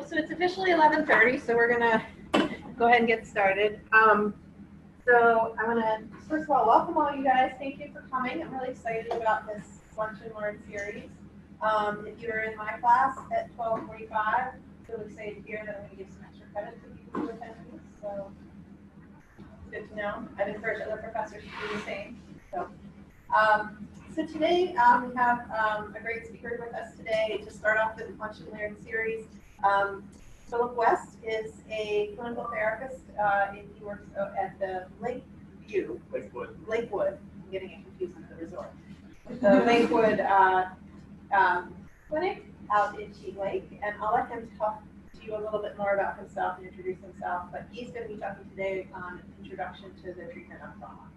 So it's officially 11:30, so we're gonna go ahead and get started. So I want to first of all welcome all you guys. Thank you for coming. I'm really excited about this Lunch and Learn series. If you're in my class at 12:45, so excited to hear that I'm going to give some extra credit to people who attend these. So it's good to know. I'd encourage other professors to do the same. So today we have a great speaker with us today to start off the Lunch and Learn series. Philip West is a clinical therapist, and he works at the Lakewood. I'm getting it confused with the resort. The Lakewood Clinic out in Cheat Lake, and I'll let him talk to you a little bit more about himself and introduce himself, but he's going to be talking today on introduction to the treatment of trauma.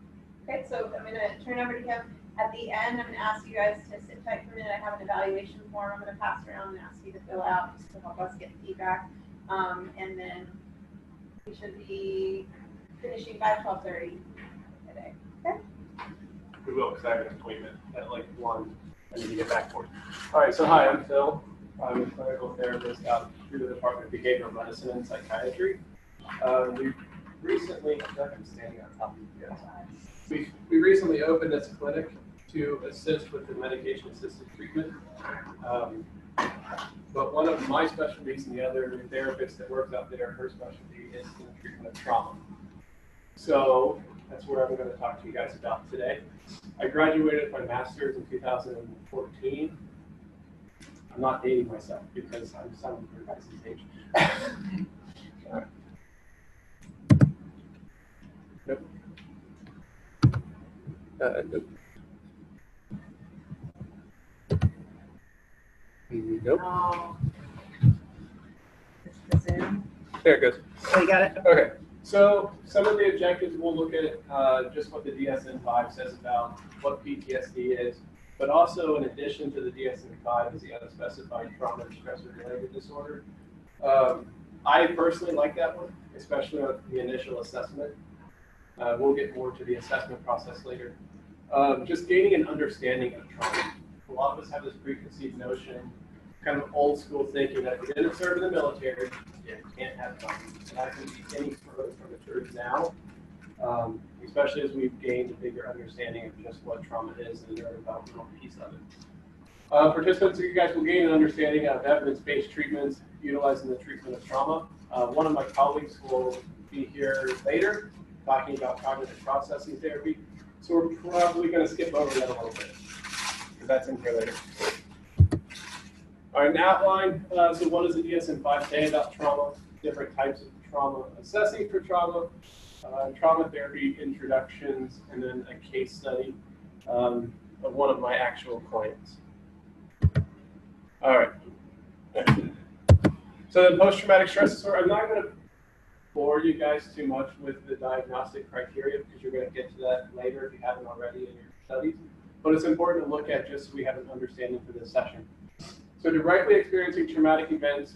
Okay, so I'm going to turn over to him. At the end, I'm going to ask you guys to sit tight for a minute. I have an evaluation form I'm going to pass around and ask you to fill out just to help us get feedback. And then we should be finishing by 12:30 today. Okay? We will, because I have an appointment at like 1. I need to get back for it. All right, so hi, I'm Phil. I'm a clinical therapist out through the Department of Behavioral Medicine and Psychiatry. We recently, I feel like I'm standing on top of you guys. We recently opened this clinic to assist with the medication-assisted treatment. But one of my specialties and the other therapist that works out there, her specialty is in the treatment of trauma. So that's where I'm going to talk to you guys about today. I graduated with my master's in 2014. I'm not dating myself because I'm sounding for guys' age. All right. Nope. Nope. Nope. Oh. This is the Zoom. There it goes. Oh, you got it? Okay. So some of the objectives we'll look at just what the DSM-5 says about what PTSD is, but also in addition to the DSM-5 is the unspecified trauma and stressor-related disorder. I personally like that one, especially on the initial assessment. We'll get more to the assessment process later. Just gaining an understanding of trauma. A lot of us have this preconceived notion, kind of old school thinking that if you didn't serve in the military, you can't have trauma. And I think any further from the truth now, especially as we've gained a bigger understanding of just what trauma is and the neurodevelopmental piece of it. Participants, you guys will gain an understanding of evidence-based treatments utilizing the treatment of trauma. One of my colleagues will be here later talking about cognitive processing therapy. So we're probably going to skip over that a little bit, because that's in here later. All right, an outline. So what does the DSM-5 say about trauma? Different types of trauma, assessing for trauma, trauma therapy introductions, and then a case study of one of my actual clients. All right. So the post-traumatic stress disorder, I'm not going to bore you guys too much with the diagnostic criteria because you're going to get to that later if you haven't already in your studies. But it's important to look at just so we have an understanding for this session. So directly experiencing traumatic events,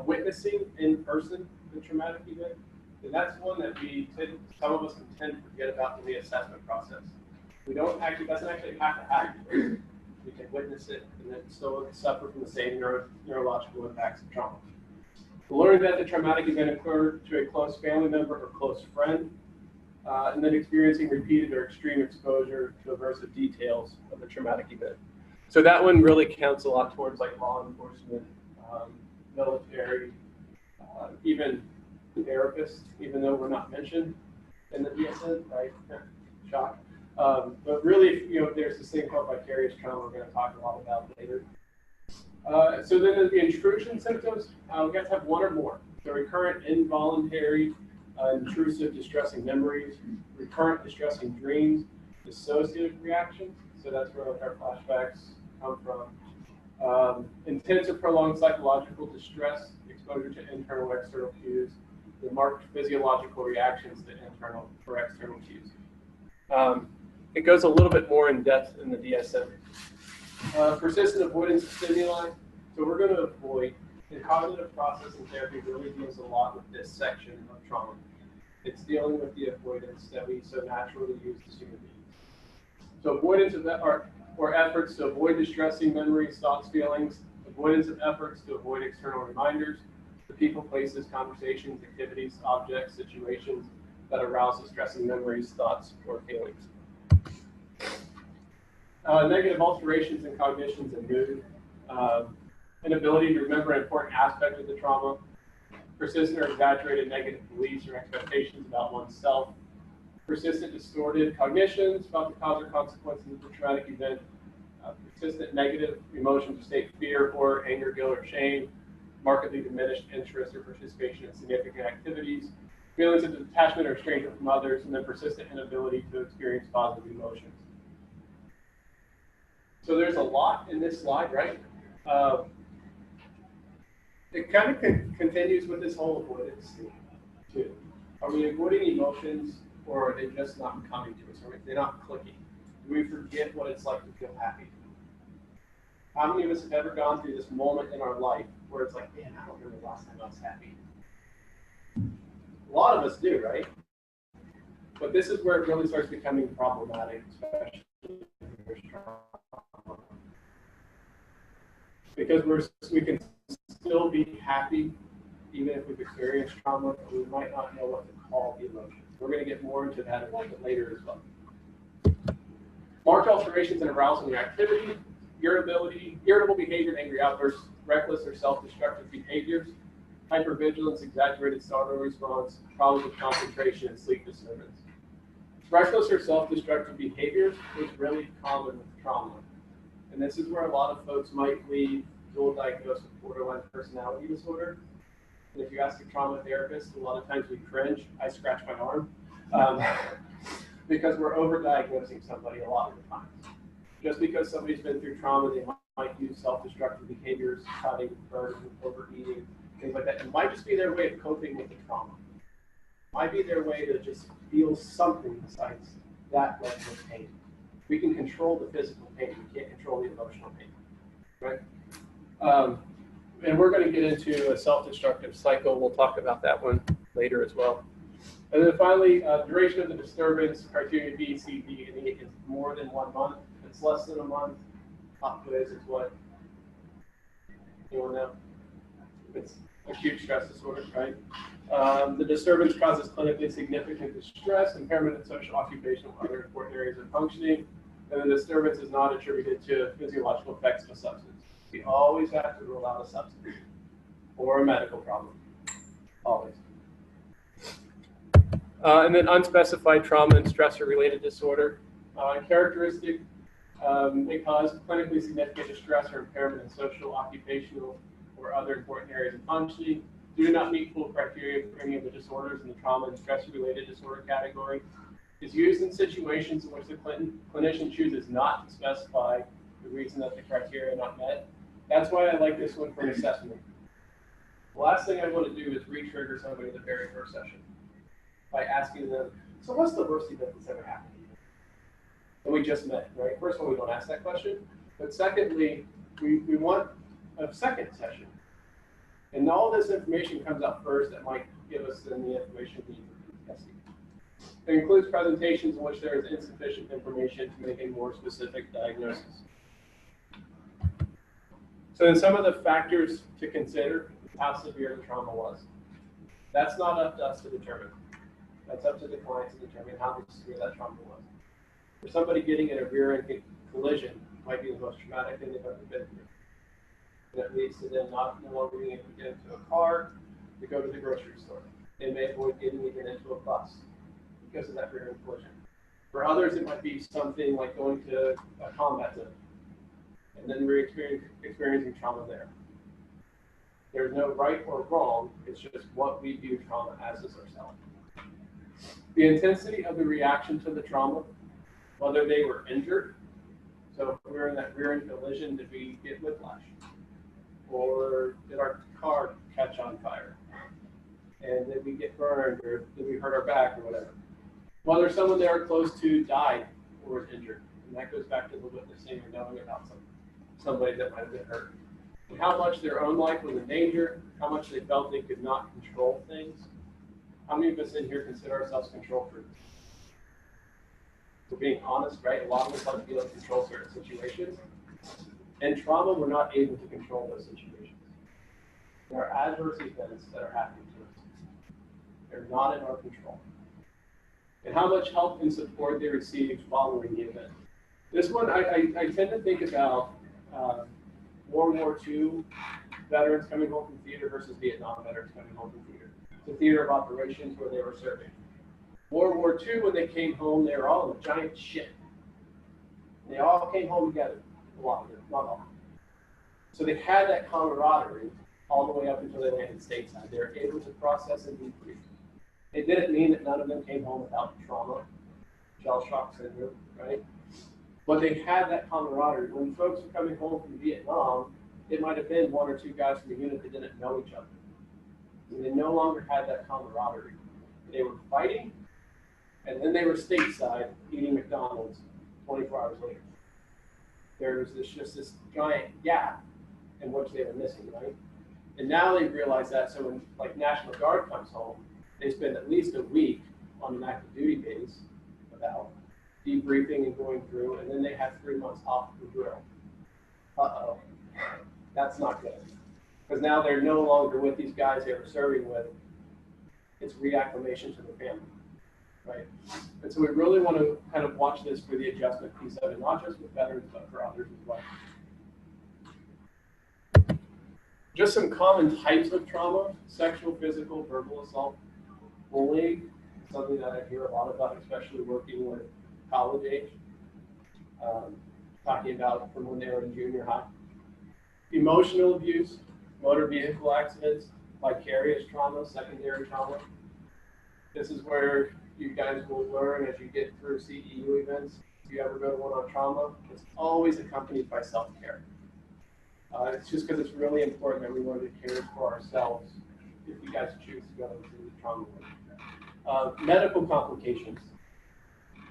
witnessing in person the traumatic event, and that's one that some of us can tend to forget about in the assessment process. We don't actually, doesn't actually have to happen. We can witness it and then still suffer from the same neurological impacts of trauma. Learn that the traumatic event occurred to a close family member or close friend, and then experiencing repeated or extreme exposure to aversive details of the traumatic event. So that one really counts a lot towards like law enforcement, military, even therapists, even though we're not mentioned in the DSM, right? Shock. But really, there's this thing called vicarious trauma we're going to talk a lot about later. So then the intrusion symptoms, we have to have one or more. So recurrent involuntary, intrusive distressing memories, recurrent distressing dreams, dissociative reactions. So that's where like our flashbacks come from. Intense or prolonged psychological distress, exposure to internal or external cues, the marked physiological reactions to internal or external cues. It goes a little bit more in depth in the DSM. Persistent avoidance of stimuli. So we're going to avoid, the cognitive processing therapy really deals a lot with this section of trauma. It's dealing with the avoidance that we so naturally use as human beings. So avoidance of that, or efforts to avoid distressing memories, thoughts, feelings, avoidance of efforts to avoid external reminders, the people, places, conversations, activities, objects, situations that arouse distressing memories, thoughts, or feelings. Negative alterations in cognitions and mood, inability to remember an important aspect of the trauma, persistent or exaggerated negative beliefs or expectations about oneself, persistent distorted cognitions about the cause or consequences of the traumatic event, persistent negative emotions or state fear, or anger, guilt, or shame, markedly diminished interest or participation in significant activities, feelings of detachment or estrangement from others, and then persistent inability to experience positive emotions. So there's a lot in this slide, right? It kind of continues with this whole avoidance thing, too. Are we avoiding emotions, or are they just not coming to us? Or are they not clicking? Do we forget what it's like to feel happy? How many of us have ever gone through this moment in our life where it's like, man, I don't remember the last time I was happy? A lot of us do, right? But this is where it really starts becoming problematic, especially if there's trauma. Because we can still be happy even if we've experienced trauma, but we might not know what to call the emotions. We're going to get more into that a little bit later as well. Marked alterations in arousal and reactivity, irritable behavior, angry outbursts, reckless or self-destructive behaviors, hypervigilance, exaggerated startle response, problems with concentration, and sleep disturbance. Reckless or self-destructive behaviors is really common with trauma. And this is where a lot of folks might leave dual diagnosed with borderline personality disorder. And if you ask a trauma therapist, a lot of times we cringe. I scratch my arm because we're overdiagnosing somebody a lot of the times. Just because somebody's been through trauma, they might use self-destructive behaviors, cutting, burning, overeating, things like that. It might just be their way of coping with the trauma. It might be their way to just feel something besides that level of pain. We can control the physical pain. We can't control the emotional pain, right? And we're going to get into a self-destructive cycle. We'll talk about that one later as well. And then finally, duration of the disturbance, criteria B, C, D, and E is more than 1 month. If it's less than a month, pop quiz is what? Anyone know? It's acute stress disorder, right? The disturbance causes clinically significant distress, impairment in social, occupational, or other important areas of functioning, and the disturbance is not attributed to physiological effects of a substance. We always have to rule out a substance or a medical problem, always. And then unspecified trauma and stressor-related disorder. Characteristic, they cause clinically significant distress or impairment in social, occupational, or other important areas of functioning. Do not meet full criteria for any of the disorders in the trauma and stress-related disorder category. Is used in situations in which the clinician chooses not to specify the reason that the criteria are not met. That's why I like this one for an assessment. The last thing I want to do is re-trigger somebody in the very first session by asking them, so what's the worst event that's ever happened to you? And we just met, right? First of all, we don't ask that question. But secondly, we want a second session. And all this information comes out first that might give us then the information we need for testing. It includes presentations in which there is insufficient information to make a more specific diagnosis. So then some of the factors to consider is how severe the trauma was. That's not up to us to determine. That's up to the client to determine how severe that trauma was. For somebody getting in a rear-end collision might be the most traumatic thing they've ever been through. And it leads to them no longer being able to get into a car to go to the grocery store. They may avoid getting even into a bus because of that rear-end collision. For others, it might be something like going to a combat zone and then we're experiencing trauma there. There's no right or wrong, it's just what we view trauma as ourselves. The intensity of the reaction to the trauma, whether they were injured, so if we were in that rear-end collision, did we get whiplash? Or did our car catch on fire? And did we get burned, or did we hurt our back, or whatever? Whether someone they were close to died or was injured, and that goes back to the witnessing or knowing about somebody that might have been hurt. And how much their own life was in danger, how much they felt they could not control things. How many of us in here consider ourselves control freaks? We're being honest, right? A lot of us like to be able to control certain situations. In trauma, we're not able to control those situations. There are adverse events that are happening to us. They're not in our control. And how much help and support they receive following the event. This one, I tend to think about World War II veterans coming home from theater versus Vietnam veterans coming home from theater. It's a theater of operations where they were serving. World War II, when they came home, they were all in a giant ship. They all came home together, a lot of them, not all. So they had that camaraderie all the way up until they landed stateside. They were able to process and debrief. It didn't mean that none of them came home without trauma, shell shock syndrome, right? But they had that camaraderie. When folks were coming home from Vietnam, it might have been one or two guys from the unit that didn't know each other. And they no longer had that camaraderie. They were fighting, and then they were stateside eating McDonald's 24 hours later. There was just this giant gap in which they were missing, right? And now they realize that, so when like National Guard comes home, they spend at least a week on an active duty base about debriefing and going through, and then they have 3 months off the drill. Uh-oh, that's not good. Because now they're no longer with these guys they were serving with. It's reacclimation to the family, right? And so we really want to kind of watch this for the adjustment piece of it, not just with veterans, but for others as well. Just some common types of trauma: sexual, physical, verbal assault, bullying, something that I hear a lot about, especially working with college age, talking about from when they were in junior high. Emotional abuse, motor vehicle accidents, vicarious trauma, secondary trauma. This is where you guys will learn as you get through CEU events. If you ever go to one on trauma, it's always accompanied by self-care. It's just because it's really important that we learn to care for ourselves if you guys choose to go into the trauma work. Medical complications,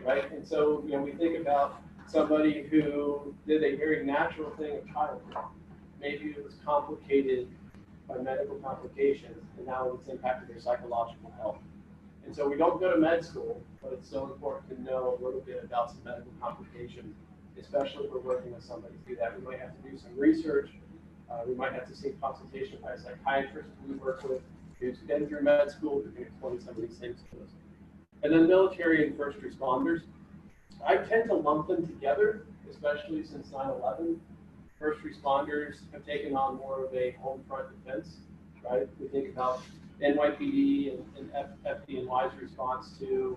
right? And so, we think about somebody who did a very natural thing of childhood. Maybe it was complicated by medical complications, and now it's impacted their psychological health. And so we don't go to med school, but it's so important to know a little bit about some medical complications, especially if we're working with somebody through that. We might have to do some research. We might have to seek consultation by a psychiatrist we work with who's been through med school, who can explain some of these things to us. And then military and first responders. I tend to lump them together, especially since 9/11. First responders have taken on more of a home front defense, right? We think about NYPD and FDNY's response to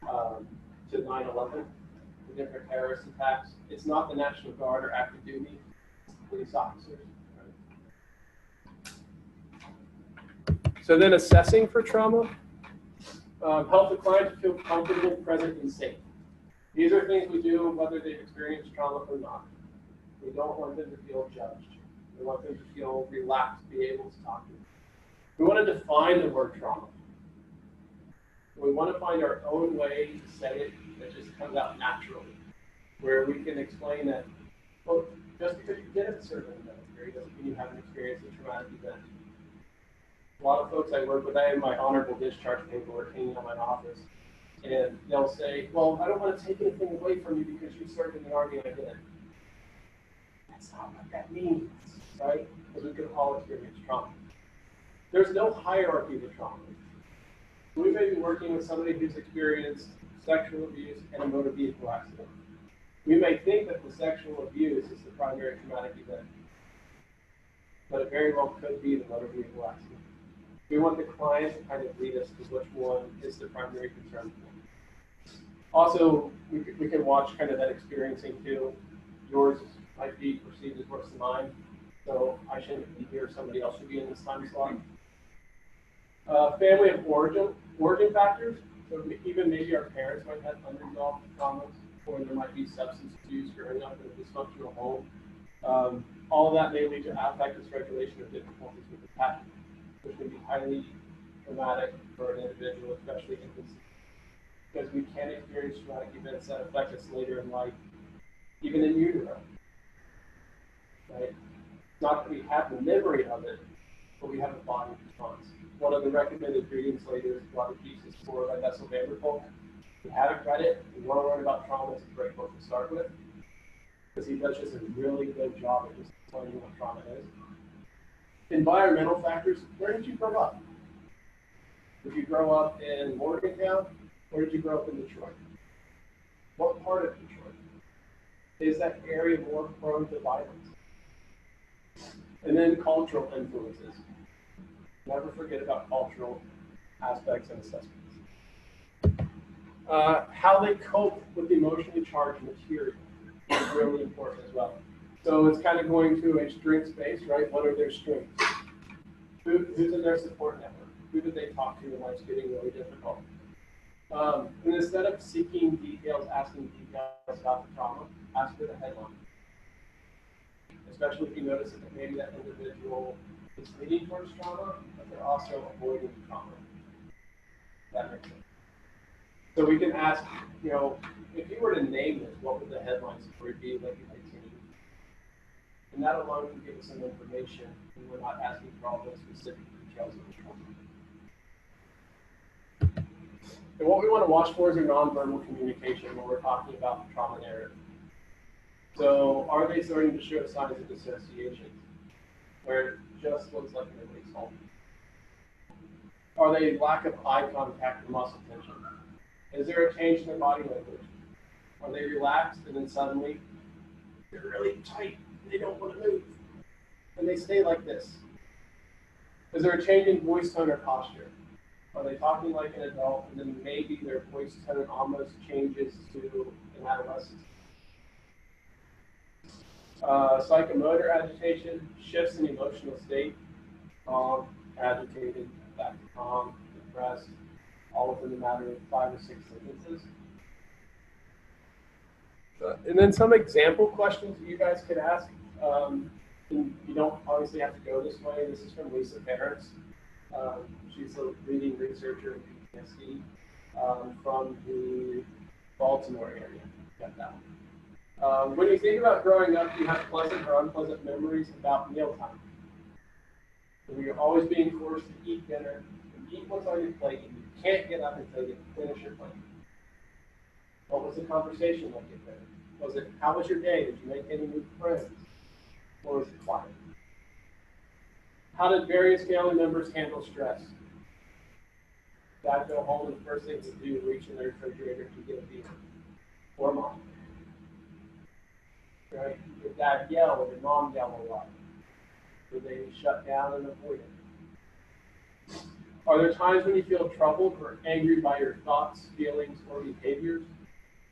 9/11, the different terrorist attacks. It's not the National Guard or active duty, it's police officers. Right? So then assessing for trauma, help the client to feel comfortable, present, and safe. These are things we do whether they've experienced trauma or not. We don't want them to feel judged. We want them to feel relaxed, be able to talk to them. We want to define the word trauma. We want to find our own way to say it that just comes out naturally, where we can explain that, well, just because you didn't serve in the military doesn't mean you haven't experienced a traumatic event. A lot of folks I work with, I have my honorable discharge paperwork hanging on my office, and they'll say, well, I don't want to take anything away from you because you served in the Army and I didn't. That's not what that means, right? Because we can all experience trauma. There's no hierarchy to trauma. We may be working with somebody who's experienced sexual abuse and a motor vehicle accident. We may think that the sexual abuse is the primary traumatic event, but it very well could be the motor vehicle accident. We want the client to kind of lead us to which one is the primary concern. Also, we can watch kind of that experiencing too. Yours might be perceived as worse than mine, so I shouldn't be here. Somebody else should be in this time slot. Family of origin factors. So even maybe our parents might have unresolved traumas, or there might be substance abuse growing up in a dysfunctional home. All of that may lead to affect dysregulation or difficulties with attachment, which can be highly traumatic for an individual, especially infancy, because we can experience traumatic events that affect us later in life, even in utero. Right? Not that we have the memory of it, but we have a body response. One of the recommended readings later is Blood Pieces 4 by Bessel van der Kolk. If you haven't read it, and you want to learn about trauma, it's a great book to start with, because he does just a really good job at just explaining what trauma is. Environmental factors, where did you grow up? Did you grow up in Morgantown, or did you grow up in Detroit? What part of Detroit? Is that area more prone to violence? And then cultural influences. Never forget about cultural aspects and assessments. How they cope with emotionally charged material is really important as well. So it's kind of going to a strengths base, right? What are their strengths? Who's in their support network? Who do they talk to when life's getting really difficult? And instead of seeking details, asking details about the trauma, ask for the headline. Especially if you notice that maybe that individual is leading towards trauma, but they're also avoiding trauma. That makes sense. So we can ask, you know, if you were to name this, what would the headline story be like in 18? And that alone can give us some information, and we're not asking for all those specific details of the trauma. And what we want to watch for is a nonverbal communication when we're talking about the trauma narrative. So are they starting to show signs of dissociation, where it just looks like an erasal? Are they lack of eye contact or muscle tension? Is there a change in their body language? Are they relaxed and then suddenly they're really tight and they don't want to move? And they stay like this. Is there a change in voice tone or posture? Are they talking like an adult and then maybe their voice tone almost changes to an adolescent? Psychomotor agitation, shifts in emotional state, calm, agitated, back to calm, depressed, all within a matter of 5 or 6 sentences. And then some example questions that you guys could ask. And you don't obviously have to go this way. This is from Lisa Parents. She's a leading researcher in PTSD from the Baltimore area. Got that one. When you think about growing up, you have pleasant or unpleasant memories about mealtime. So you're always being forced to eat dinner, and eat what's on your plate, and you can't get up until you finish your plate. What was the conversation like at dinner? Was it, how was your day? Did you make any new friends? Or was it quiet? How did various family members handle stress? Dad go home and the first thing to do, reach in the refrigerator to get a beer. Or mom. Right? Did dad yell or did mom yell a lot? Did they shut down and avoid it? Are there times when you feel troubled or angry by your thoughts, feelings, or behaviors?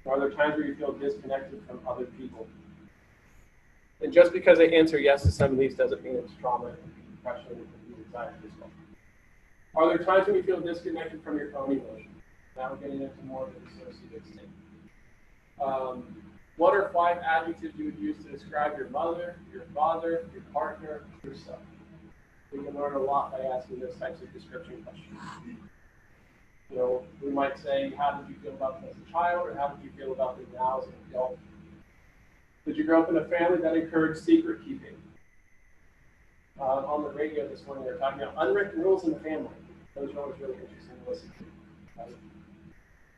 Or are there times where you feel disconnected from other people? And just because they answer yes to some of these doesn't mean it's trauma and depression and anxiety as well. Are there times when you feel disconnected from your own emotions? Now we're getting into more of an associative state. What are 5 adjectives you would use to describe your mother, your father, your partner, yourself? We can learn a lot by asking those types of description questions. You know, we might say, how did you feel about them as a child, or how did you feel about them now as an adult? Did you grow up in a family that encouraged secret keeping? On the radio this morning, they were talking about unwritten rules in the family. Those are always really interesting to listen to. Right?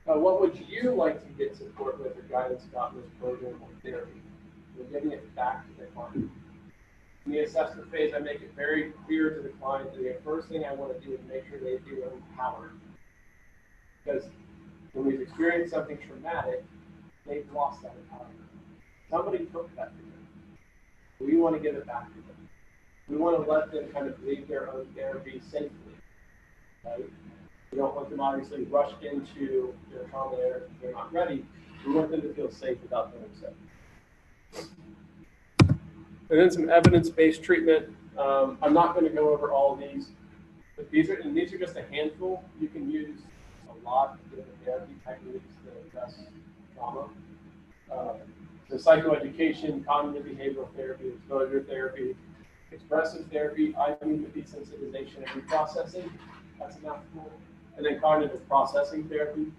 What would you like to get support with or guidance about in this program or therapy? We're giving it back to the client. In the assessment phase, I make it very clear to the client that the first thing I want to do is make sure they feel empowered. Because when we've experienced something traumatic, they've lost that empowerment. Somebody took that from them. We want to give it back to them. We want to let them kind of lead their own therapy safely. Right? We don't want them obviously rushed into their trauma if they're not ready. We want them to feel safe about doing so. And then some evidence-based treatment. I'm not going to go over all of these, but these are just a handful. You can use a lot of different therapy techniques that address trauma. So psychoeducation, cognitive behavioral therapy, exposure therapy, expressive therapy, IMU desensitization and reprocessing. That's a mouthful. And then cognitive processing therapy.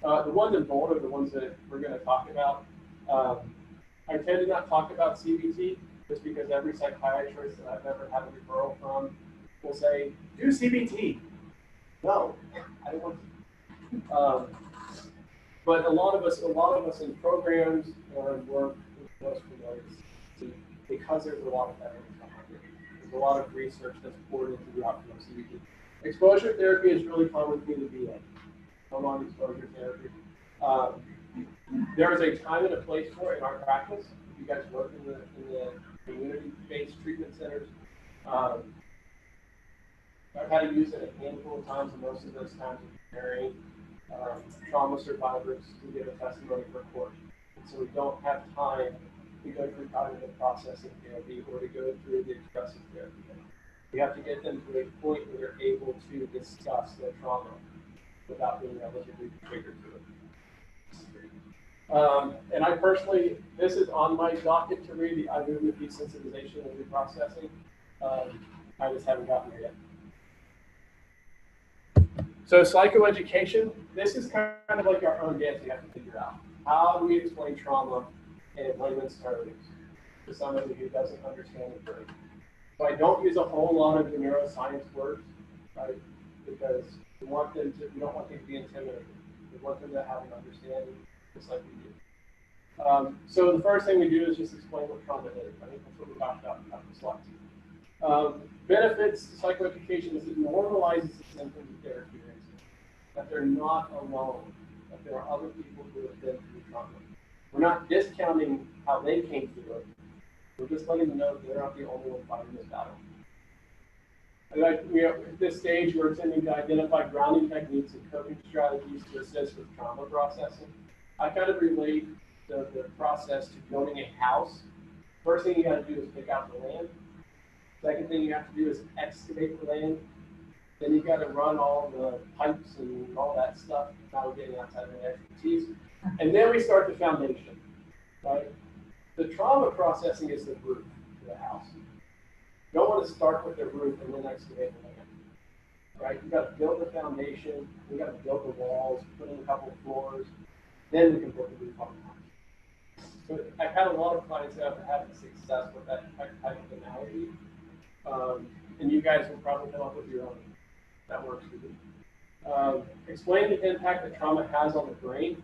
The ones in bold are the ones that we're going to talk about. I tend to not talk about CBT just because every psychiatrist that I've ever had a referral from will say, do CBT. No, I don't want to. But a lot of us in programs or in work with most familiar because there's a lot of evidence behind it. There's a lot of research that's poured into the outcome of CBT. Exposure therapy is really common in the VA. Prolonged exposure therapy. There is a time and a place for it in our practice. If you guys work in the community-based treatment centers, I've had to use it a handful of times, and most of those times are preparing trauma survivors to give a testimony for court. And so we don't have time to go through cognitive processing therapy or to go through the expressive therapy. We have to get them to a point where they're able to discuss their trauma without being relatively triggered to it. And I personally, this is on my docket to read, the I-movement desensitization and reprocessing. I just haven't gotten there yet. So psychoeducation, this is kind of like our own dance we have to figure out. How do we explain trauma in layman's terms to somebody who doesn't understand the brain? So I don't use a whole lot of the neuroscience words, right? Because we don't want them to be intimidated. We want them to have an understanding, just like we do. So the first thing we do is just explain what trauma is. I think that's what we talked about in the slides. Benefits to psychoeducation is it normalizes the symptoms that they're experiencing, that they're not alone, that there are other people who have been through trauma. We're not discounting how they came through it. We're just letting them know that they're not the only one fighting this battle. And at this stage, we're attempting to identify grounding techniques and coping strategies to assist with trauma processing. I kind of relate the process to building a house. First thing you got to do is pick out the land. Second thing you have to do is excavate the land. Then you got to run all the pipes and all that stuff. Now we're getting outside of my expertise. And then we start the foundation, right? The trauma processing is the roof to the house. You don't want to start with the roof and then excavate the land, right? You got to build the foundation. We got to build the walls, put in a couple of floors, then we can put the roof on the house. So I've had a lot of clients that have had success with that type of analogy, and you guys will probably come up with your own. That works for you. Explain the impact that trauma has on the brain.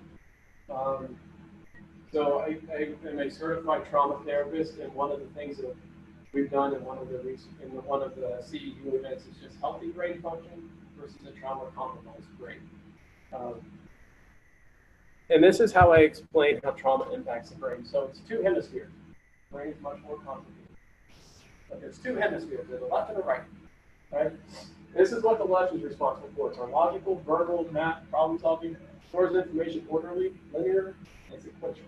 So I am a certified trauma therapist, and one of the things that we've done in one of the CEU events is just healthy brain function versus a trauma-compromised brain. And this is how I explain how trauma impacts the brain. So it's two hemispheres. The brain is much more complicated. But there's two hemispheres, there's a left and a right. Right? This is what the left is responsible for. It's our logical, verbal, math, problem solving, stores information orderly, linear, and sequential.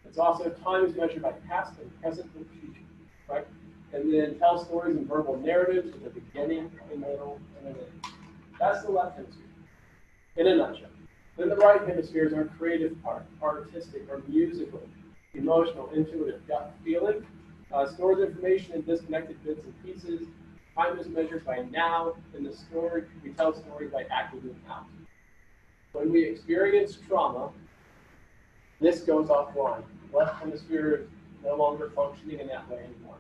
It's also time is measured by past and present and future, right? And then tell stories and verbal narratives with a beginning, a middle, and an end. That's the left hemisphere, in a nutshell. Then the right hemisphere is our creative part, artistic, or musical, emotional, intuitive, gut feeling. Stores information in disconnected bits and pieces. Time is measured by now, and the story, we tell stories by acting them out. When we experience trauma, this goes offline. Left hemisphere is no longer functioning in that way anymore.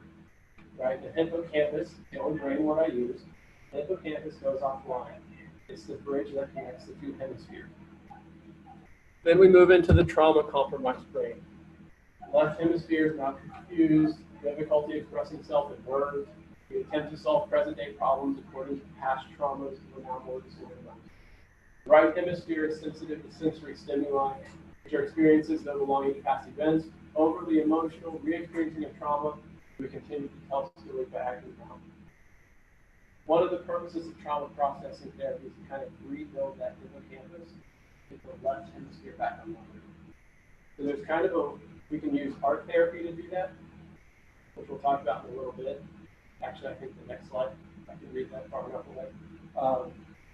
Right? The hippocampus, the only brain word I use, the hippocampus goes offline. It's the bridge that connects the two hemispheres. Then we move into the trauma-compromised brain. Left hemisphere is now confused, difficulty expressing self in words. We attempt to solve present-day problems according to past traumas. We're now more disorganized. Right hemisphere is sensitive to sensory stimuli, which are experiences that belong to past events. Overly emotional, re-experiencing of trauma, we continue to tell stories by acting out. One of the purposes of trauma processing therapy is to kind of rebuild that hippocampus, get the left hemisphere back on line. So there's kind of we can use art therapy to do that, which we'll talk about in a little bit. Actually, I think the next slide, I can read that far enough away.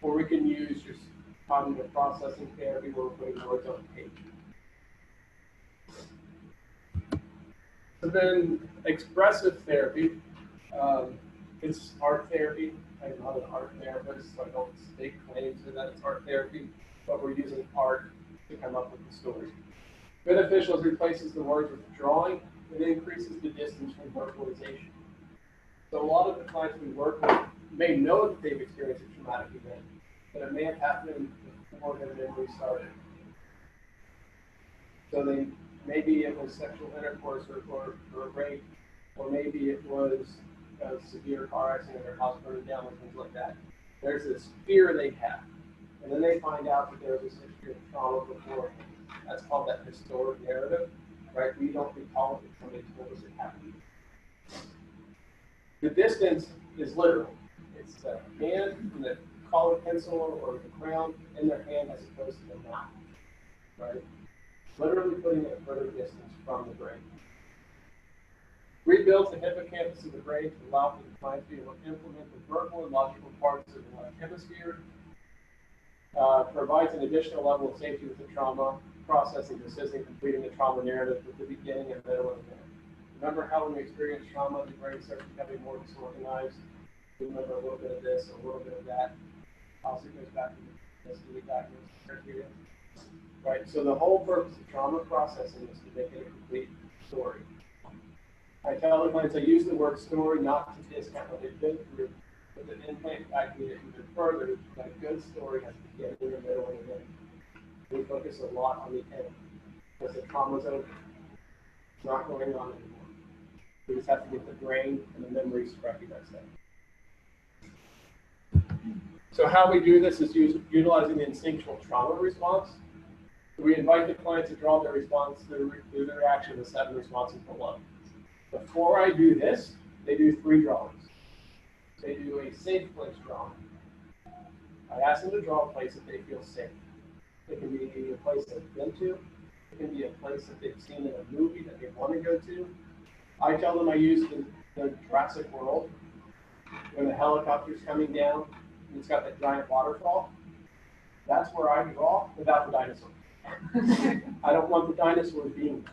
Or we can use just cognitive processing therapy where we're putting words on the page. So then expressive therapy, it's art therapy. I'm not an art therapist, so I don't stake claims to that it's art therapy, but we're using art to come up with the story. Beneficial replaces the words with drawing. It increases the distance from verbalization. So a lot of the clients we work with may know that they've experienced a traumatic event, but it may have happened before their memory started. So maybe it was sexual intercourse or rape, or maybe it was a severe car accident, their house burning down, or things like that. There's this fear they have. And then they find out that there was this history of trauma before. That's called that historic narrative, right? We don't recall it if somebody told us it happened. The distance is literal. It's the hand and the colored pencil or the crayon in their hand as opposed to the mouth, right? Literally putting it a further distance from the brain. Rebuilds the hippocampus of the brain to allow for the client to be able to implement the verbal and logical parts of the left hemisphere. Provides an additional level of safety with the trauma processing, assisting completing the trauma narrative with the beginning and middle and end. Remember how when we experience trauma, the brain starts becoming more disorganized. We remember a little bit of this, a little bit of that. Also goes back to the diagnosis criteria. Right, so the whole purpose of trauma processing is to make it a complete story. I tell the clients I use the word story not to discount what they've been through, but the implant guiding it even further, that a good story has to get in the middle and the end. We focus a lot on the end because the trauma's over. It's not going on anymore. We just have to get the brain and the memories to recognize that. So how we do this is utilizing the instinctual trauma response. We invite the client to draw their response through the reaction of the 7 responses below. Before I do this, they do 3 drawings. They do a safe place drawing. I ask them to draw a place that they feel safe. It can be a place they've been to. It can be a place that they've seen in a movie that they want to go to. I tell them I use the Jurassic World when the helicopter's coming down and it's got that giant waterfall. That's where I draw without the dinosaurs. I don't want the dinosaurs being there.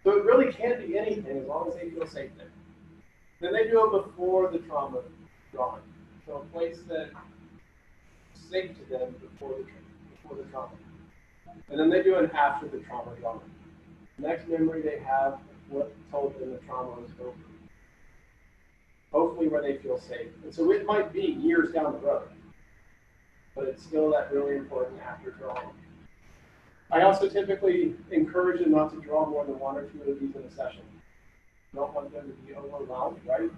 So it really can't be anything as long as they feel safe there. Then they do it before the trauma drawing. So a place that's safe to them before the trauma. And then they do it after the trauma drawing. Next memory they have what told them the trauma was over. Hopefully where they feel safe. And so it might be years down the road, but it's still that really important after drawing. I also typically encourage them not to draw more than 1 or 2 of these in a session. I don't want them to be overwhelmed, right?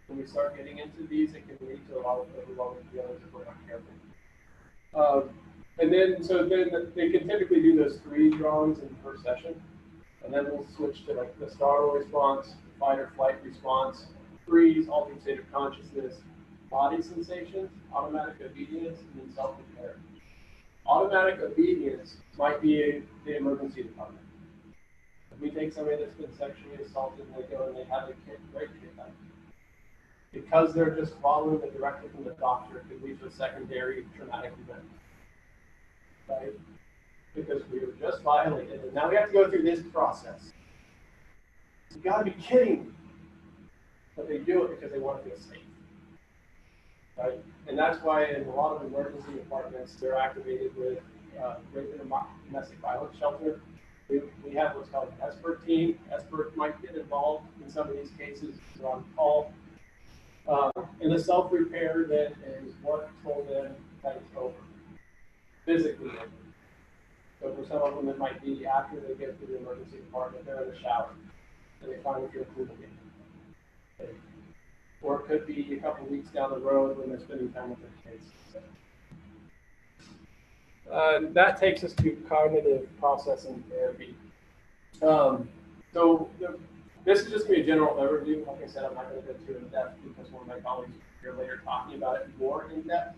When we start getting into these, it can lead to a lot of overwhelming feelings if we're not careful. And then they can typically do those 3 drawings in the first session, and then we'll switch to like the startle response, fight or flight response, freeze, altered state of consciousness, body sensations, automatic obedience, and then self-repair. Automatic obedience might be the emergency department. If we take somebody that's been sexually assaulted and they go and they have a rape kit done, because they're just following the directive from the doctor, it could lead to a secondary traumatic event. Right? Because we were just violated, and now we have to go through this process. You've got to be kidding me. But they do it because they want to feel safe. Right? And that's why in a lot of emergency departments, they're activated with rape and domestic violence shelter. We have what's called an expert team. Expert might get involved in some of these cases. They're on call. And the self-repair then is what told them that it's over. Physically over. So for some of them, it might be after they get to the emergency department, they're in the shower, and they finally feel cool again. Okay. Or it could be a couple weeks down the road when they're spending time with their kids. That takes us to cognitive processing therapy. This is just going to be a general overview. Like I said, I'm not going to go too in depth because one of my colleagues here later talking about it more in depth.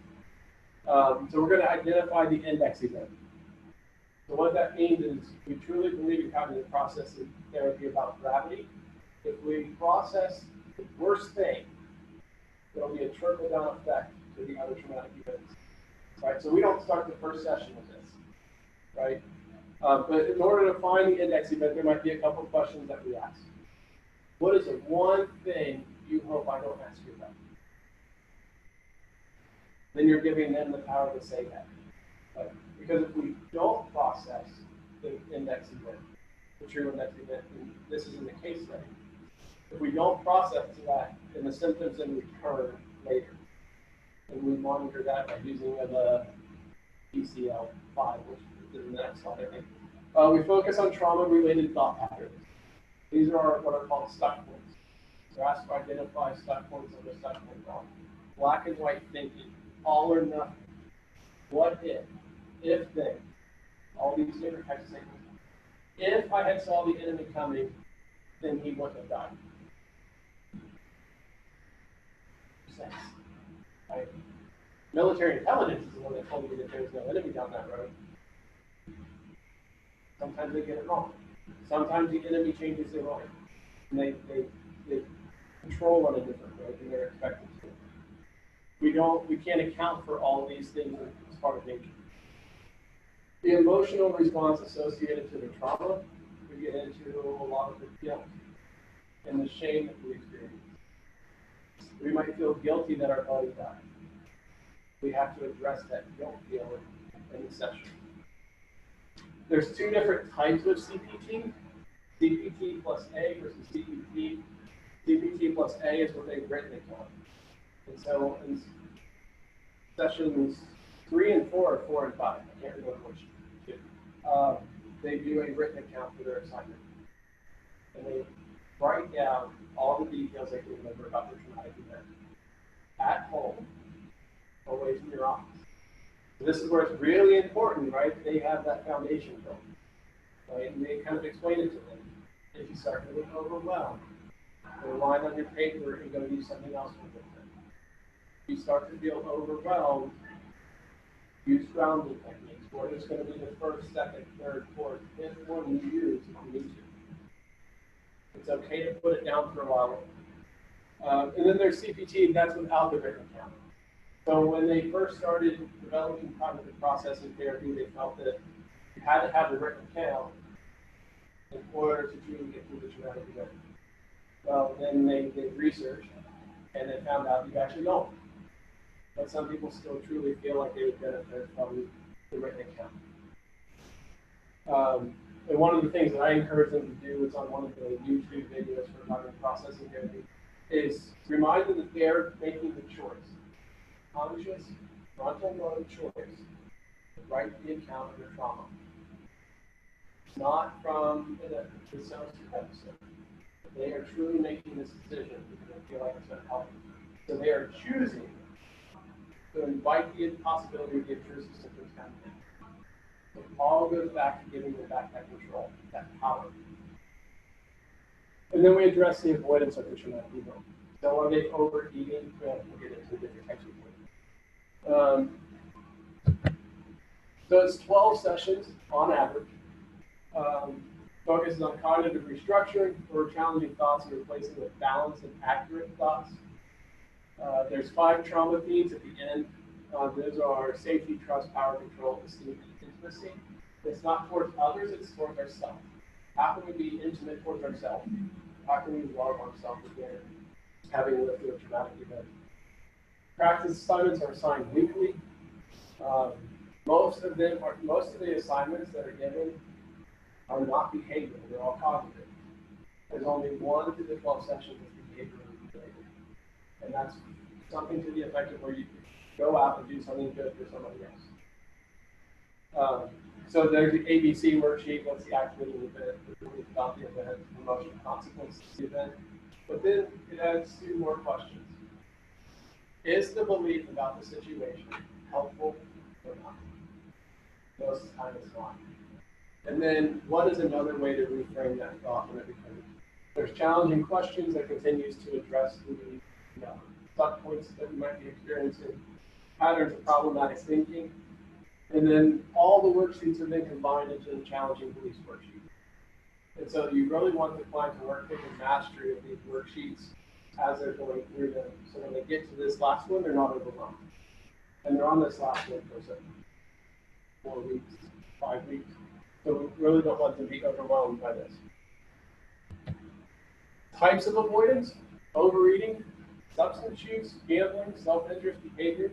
So we're going to identify the index event. So what that means is we truly believe in cognitive processing therapy about gravity. If we process the worst thing, there'll be a trickle-down effect to the other traumatic events. Right? So we don't start the first session with this. Right? But in order to find the index event, there might be a couple of questions that we ask. What is the one thing you hope I don't ask you about? Then you're giving them the power to say that. Right? Because if we don't process the index event, the true index event, and this is in the case study, if we don't process that, then the symptoms then return later. And we monitor that by using the ECL5, which is in the next slide, I think. We focus on trauma-related thought patterns. These are what are called stuck points. They're asked to identify stuck points on the stuck point problem. Black and white thinking, all or nothing. What if then, all these different types of statements. If I had saw the enemy coming, then he wouldn't have died. Sense. Right? Military intelligence is the one that told me that there was no enemy down that road. Sometimes they get it wrong. Sometimes the enemy changes their mind. And they control on a different road than they're expected to. We can't account for all these things as part of nature. The emotional response associated to the trauma, we get into a lot of the guilt and the shame that we experience. We might feel guilty that our body died. We have to address that guilt feeling in the session. There's two different types of CPT. CPT plus A versus CPT. CPT plus A is what they've written it on. And so in sessions 3 and 4, or 4 and 5, I can't remember which two, they do a written account for their assignment. And they write down all the details they can remember about the traumatic event at home, away from your office. So this is where it's really important, right? They have that foundation built, right? And they kind of explain it to them. If you start feeling overwhelmed, or line on your paper and go do something else with it. If you start to feel overwhelmed, use grounding techniques. What is going to be the first, second, third, fourth, fifth one you use if you need to. It's okay to put it down for a while. And then there's CPT, that's without the written account. So when they first started developing cognitive processing therapy, they felt that you had to have the written account in order to truly get through the traumatic event. Well, then they did research, and they found out you actually don't. But some people still truly feel like they would benefit from the written account. And one of the things that I encourage them to do is on one of the YouTube videos for cognitive processing therapy is remind them that they're making the choice. Conscious, frontal lobe choice to write the account of their trauma. It's not from the self-care episode. They are truly making this decision because they feel like it's going to help them. So they are choosing to invite the possibility of the intrusive symptoms coming in. So it all goes back to giving them back that control, that power. And then we address the avoidance of the traumatic event. So are they overeating? We'll get into different types of avoidance. So it's 12 sessions on average. Focuses on cognitive restructuring or challenging thoughts and replacing with balanced and accurate thoughts. There's 5 trauma themes at the end. Those are safety, trust, power, control, esteem, and intimacy. It's not towards others, it's towards ourselves. How can we be intimate towards ourselves? How can we love ourselves again, having lived through a traumatic event? Practice assignments are assigned weekly. Most of the assignments that are given are not behavioral, they're all cognitive. There's only 1 to the 12 sessions of behavioral related. And that's something to the effect of where you go out and do something good for somebody else. So there's the ABC worksheet, what's the activity of the event, about the event, emotional consequences of the event. But then it adds 2 more questions. Is the belief about the situation helpful or not? Most of the time it's not. And then what is another way to reframe that thought when it becomes? There's challenging questions that continues to address the stuck points that we might be experiencing, patterns of problematic thinking, and then all the worksheets are then combined into the challenging beliefs worksheet. And so you really want the client to work taking mastery of these worksheets as they're going through them. So when they get to this last one, they're not overwhelmed. And they're on this last one for 4 weeks, 5 weeks. So we really don't want them to be overwhelmed by this. Types of avoidance: overeating, substance use, gambling, self-interest behavior,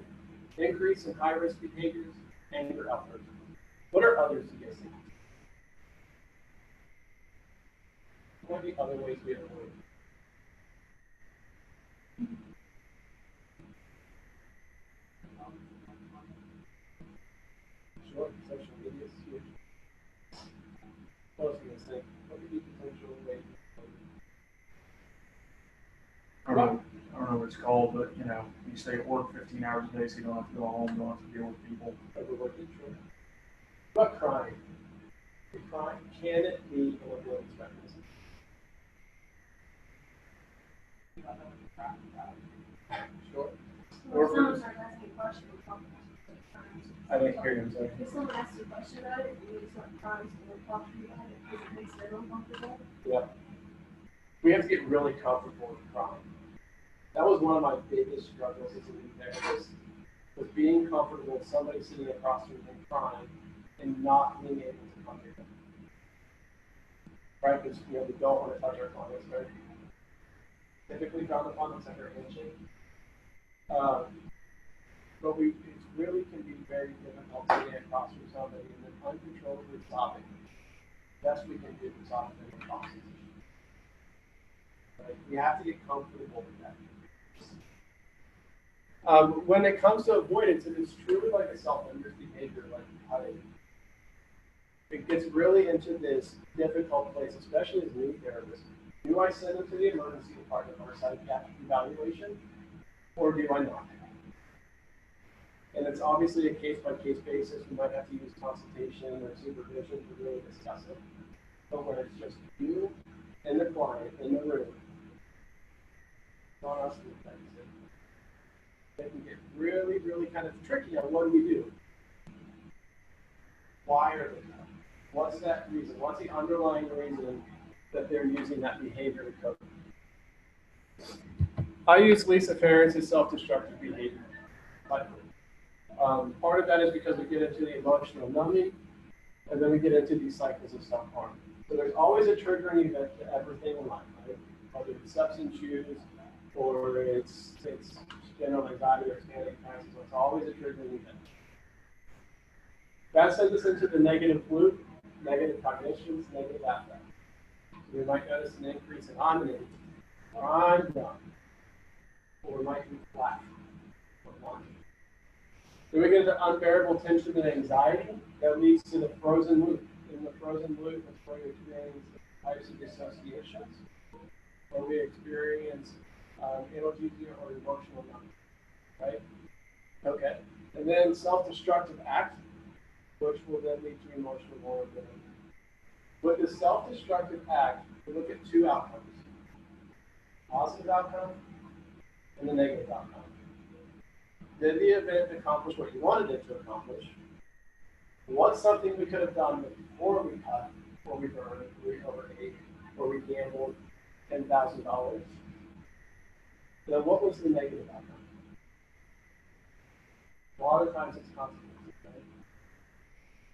increase in high-risk behaviors, anger outbursts. What are others you guys think? What are the other ways we avoid? Sure, social media is huge. What else are you going to say? What would be potential ways? it's called, but you know, you stay at work 15 hours a day, so you don't have to go home, you don't have to deal with people. Overworking, sure. What about crime? Crime, can it be an avoidance mechanism? Sure. Or if someone starts asking a question, we'll talk about it. I didn't hear you, I'm sorry. If someone asks you a question about it, and you start trying to talk to you about it, because it makes them uncomfortable. Yeah. We have to get really comfortable with crime. That was one of my biggest struggles as a lead therapist, was being comfortable with somebody sitting across from me crying and not being able to comfort them. Right? Because we don't want to touch our clients, right? Typically frowned upon, it's like our handshake. But it really can be very difficult to get across from somebody and then uncontrollably sobbing. The best we can do is often in process. Right? We have to get comfortable with that. When it comes to avoidance, it is truly like a self-induced behavior, like cutting. It gets really into this difficult place, especially as new therapists. Do I send them to the emergency department for a psychiatric evaluation, or do I not? And it's obviously a case-by-case basis. We might have to use consultation or supervision to really discuss it. But when it's just you and the client in the room, it's on us to fix it. It can get really, really kind of tricky on what do we do? Why are they cutting? What's that reason? What's the underlying reason that they're using that behavior to cope? I use Lisa Ferentz's self-destructive behavior. Part of that is because we get into the emotional numbing, and then we get into these cycles of self-harm. So there's always a triggering event to everything in life, right? Whether it's substance use, or it's general anxiety or panic attacks, so it's always a triggering event. That sends us into the negative loop, negative cognitions, negative affect. So we might notice an increase in I'm an idiot, or I'm done, or we might be flat, or not. Then we get into unbearable tension and anxiety that leads to the frozen loop. In the frozen loop, that's where we experience types of dissociations, where we experience analgesia or emotional numbing, right? Okay. And then self-destructive act, which will then lead to emotional vulnerability. With the self-destructive act, we look at two outcomes. Positive outcome and the negative outcome. Did the event accomplish what you wanted it to accomplish? What's something we could have done before we cut, or we burned, or we overate, or we gambled $10,000? Then what was the negative outcome? A lot of times it's consequences, right?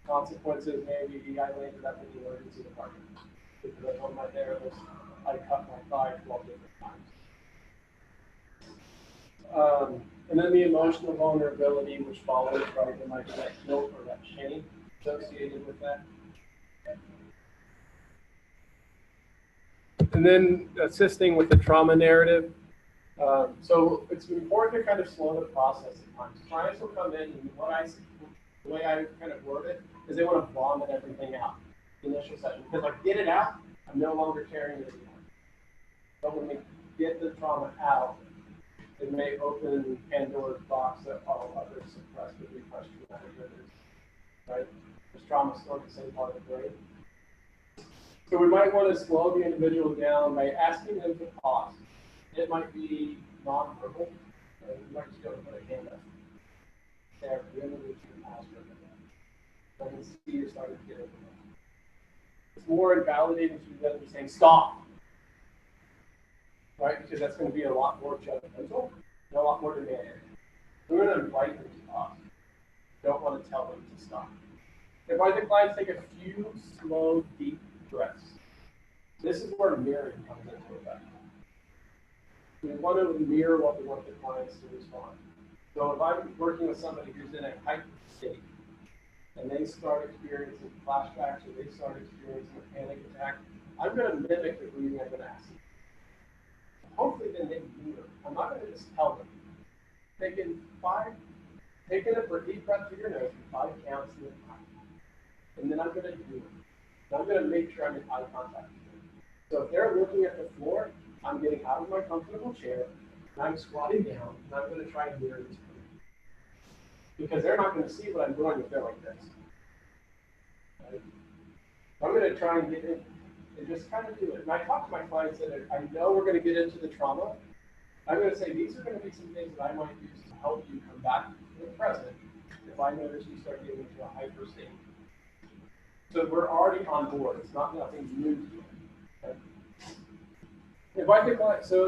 Consequences, maybe I landed up in the emergency department because I told my therapist I cut my thigh 12 different times. And then the emotional vulnerability which follows, right? There might be that guilt or that shame associated with that. And then assisting with the trauma narrative. So it's important to kind of slow the process at times. Clients will come in and the way I kind of word it is they want to vomit everything out the initial session. Because I get it out, I'm no longer carrying it anymore. But when they get the trauma out, it may open Pandora's box that all other suppressed or repressed traumatic memories, right? There's trauma stored in the same part of the brain. So we might want to slow the individual down by asking them to pause. It might be non-verbal. Right? You might just go and put a hand up. There, we have to pause for a minute. I can see you're starting to get overwhelmed. It's more invalidating to do that than saying stop. Right? Because that's going to be a lot more judgmental and a lot more demanding. We're going to invite them to pause. Don't want to tell them to stop. Invite the clients to take a few slow, deep breaths. This is where mirroring comes into effect. We want to mirror what we want the clients to respond. So if I'm working with somebody who's in a heightened state, and they start experiencing flashbacks or they start experiencing a panic attack, I'm going to mimic the breathing I'm going to ask them. Hopefully then they mirror. I'm not going to just tell them. Taking a deep breath through your nose for 5 counts in the time. And then I'm going to do it. And I'm going to make sure I'm in eye contact with them. So if they're looking at the floor, I'm getting out of my comfortable chair, and I'm squatting down, and I'm going to try and mirror this person. Because they're not going to see what I'm doing if they're like this. Right? I'm going to try and get in and just kind of do it. And I talk to my clients that I know we're going to get into the trauma. I'm going to say these are going to be some things that I might use to help you come back to the present if I notice you start getting into a hyper state. So we're already on board. It's not nothing new to you. Okay? If I could, so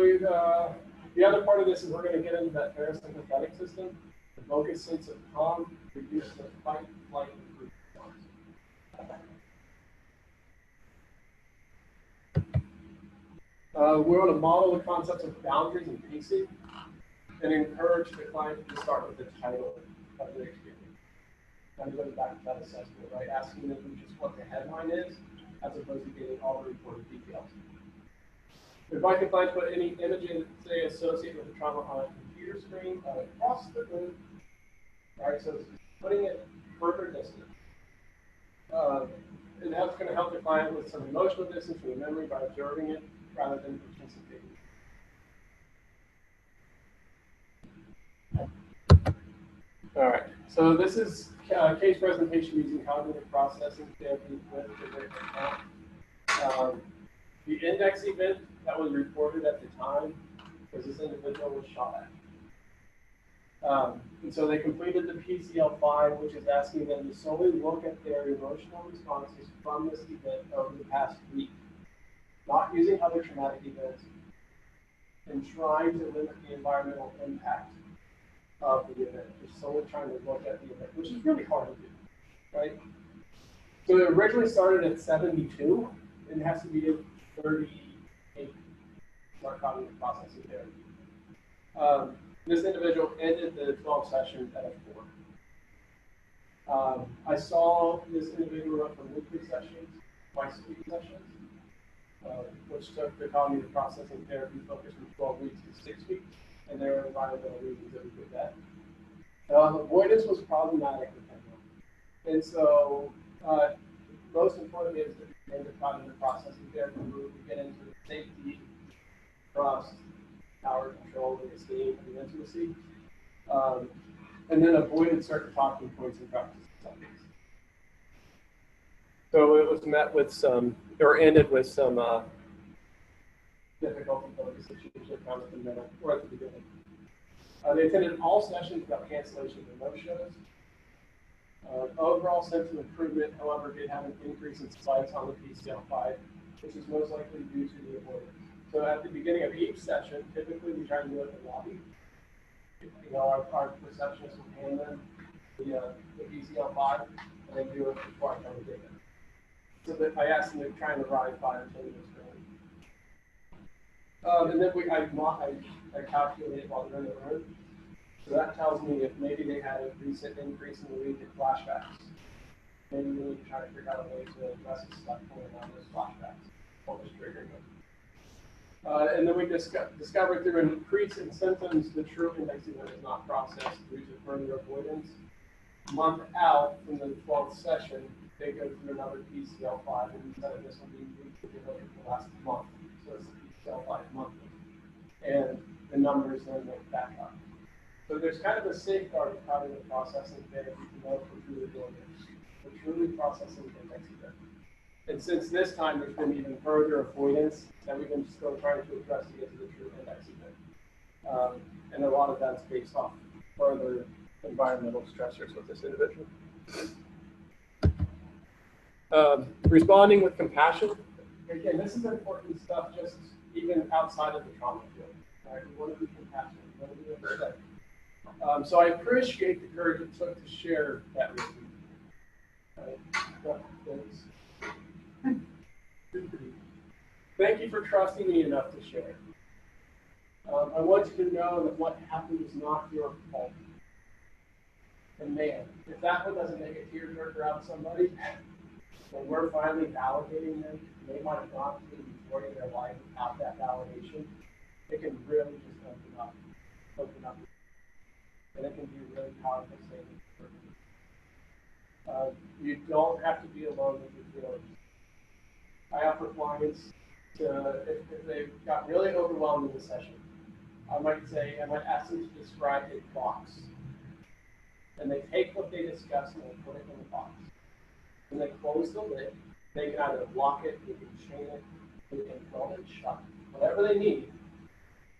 the other part of this is we're going to get into that parasympathetic system. The focus sense of calm, reduce the fight, flight, and freeze response. We want to model the concepts of boundaries and pacing and encourage the client to start with the title of the experience. I'm going back to that assessment, right? Asking them just what the headline is, as opposed to getting all the reported details. If I can find put any images, say, associated with the trauma on a computer screen across the room, right? So it's putting it further distance. And that's going to help the client with some emotional distance from the memory by observing it rather than participating. All right, so this is case presentation using cognitive processing therapy with the account. The index event that was reported at the time was this individual was shot at. And so they completed the PCL-5, which is asking them to solely look at their emotional responses from this event over the past week, not using other traumatic events, and trying to limit the environmental impact of the event, just solely trying to look at the event, which is really hard to do, right? So it originally started at 72, and it has to be at 38 for cognitive processing therapy. This individual ended the 12 sessions at a 4. I saw this individual up from weekly sessions, twice-a-week sessions, which took the cognitive processing therapy focus from 12 weeks to 6 weeks, and there were environmental reasons that we did that. Avoidance was problematic with him. And so, most importantly is that we end the cognitive processing therapy where we get into safety, trust, power, control, and esteem, and intimacy. And then avoided certain talking points and practice topics. So it was met with some, or ended with some difficulty focus issues that come at the middle or at the beginning. They attended all sessions without cancellation and no-shows. Overall sense of improvement, however, did have an increase in spikes on the PCL-5, which is most likely due to the avoidance. So at the beginning of each session, typically we try to do it in the lobby. You know, our receptionist will hand them the PCL-5 and then do it before I come to data. So that I asked them to try and ride 5 or 10 minutes early. And then I calculated while they're in the room. So that tells me if maybe they had a recent increase in the week in flashbacks. Maybe we need to try to figure out a way to address the stuff going on those flashbacks. What was triggering them. And then we discovered through an increase in symptoms, the true index event is not processed due to further avoidance. A month out from the 12th session, they go through another PCL-5, and instead of this one being weekly, they look at the last month. So it's the PCL-5 monthly. And the numbers then went back up. So there's kind of a safeguard of cognitive processing therapy to know if we're truly doing this. We're truly processing the index event. And since this time, there's been even further avoidance that we've been still trying to address to get to the true index event. And a lot of that's based off further environmental stressors with this individual. Responding with compassion. Again, this is important stuff just even outside of the trauma field. Right? We want to be compassionate. We want to be empathetic. So I appreciate the courage it took to share that with you. Right? Thank you for trusting me enough to share. I want you to know that what happened was not your fault. And man, if that one doesn't make a tearjerker out of somebody, when we're finally validating them, they might have gone through the majority of their life without that validation, it can really just open up. And it can be a really powerful thing. You don't have to be alone with your feelings. I offer clients to, if they've got really overwhelmed in the session, I might ask them to describe a box. And they take what they discuss and they put it in the box. And they close the lid. They can either lock it, they can chain it, they can weld it shut, whatever they need.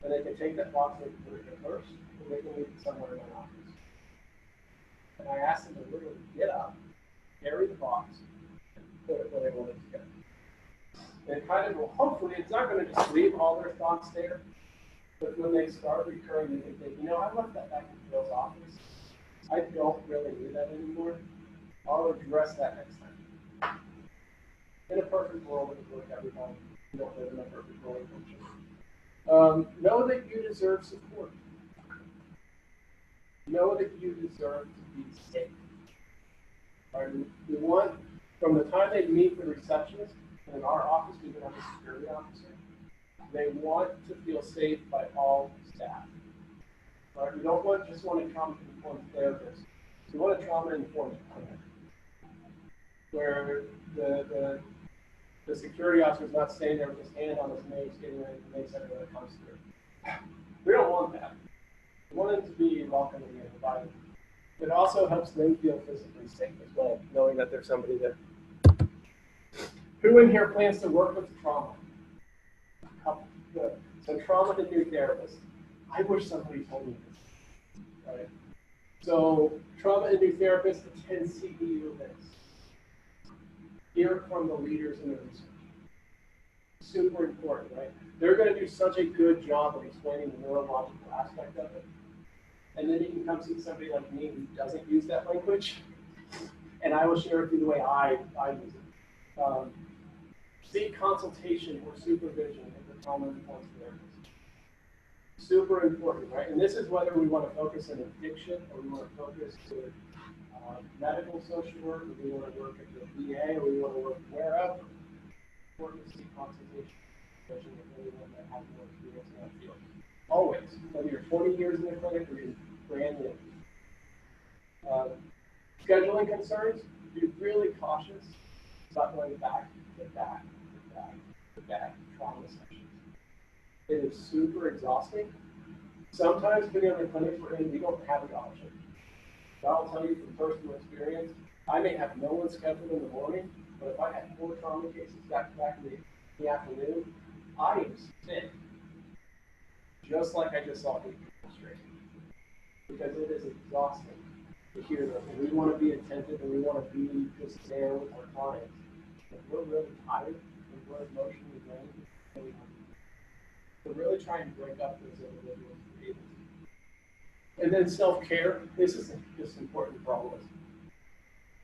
And they can take that box and they can put it in a purse, or they can leave it somewhere in my office. And I ask them to literally get up, carry the box, and put it where they want it to go. And kind of, well, hopefully, it's not going to just leave all their thoughts there. But when they start recurring, they can think, you know, I left that back in Bill's office. I don't really need that anymore. I'll address that next time. In a perfect world, it would work every time. You don't live in a perfect world, know that you deserve support. Know that you deserve to be safe. Right? We want, from the time they meet the receptionist, and in our office, we even have a security officer, they want to feel safe by all staff. Right? We don't just want a trauma-informed therapist. We want a trauma-informed clinic, where the security officer is not staying there with his hand on his nose, getting ready to make something that comes through. We don't want that. We want them to be welcoming and inviting. It also helps them feel physically safe as well, knowing that there's somebody there. Who in here plans to work with trauma? Good. So trauma and new therapists. I wish somebody told me this. Right? So trauma and new therapists attend CEU events. Hear from the leaders in the research. Super important, right? They're going to do such a good job of explaining the neurological aspect of it. And then you can come see somebody like me who doesn't use that language, and I will share with you the way I use it. Seek consultation or supervision with the trauma-informed therapist. Super important, right? And this is whether we want to focus on addiction or we want to focus with medical social work, or we want to work at the VA, or we want to work wherever. Important to seek consultation, especially with anyone that has more experience in that field. Always, whether you're 40 years in the clinic or you're brand new. Scheduling concerns, be really cautious about going back trauma sessions. It is super exhausting. Sometimes, depending on the clinics we're in, we don't have an option. But I'll tell you from personal experience, I may have no one scheduled in the morning, but if I had 4 trauma cases back to back in the afternoon, I am sick. Just like I just saw people straight. Because it is exhausting to hear them. And we want to be attentive and we want to be just there with our clients. If we're really tired and we're emotionally drained, so really try and break up those individuals. And then self-care. This is just important for all of us.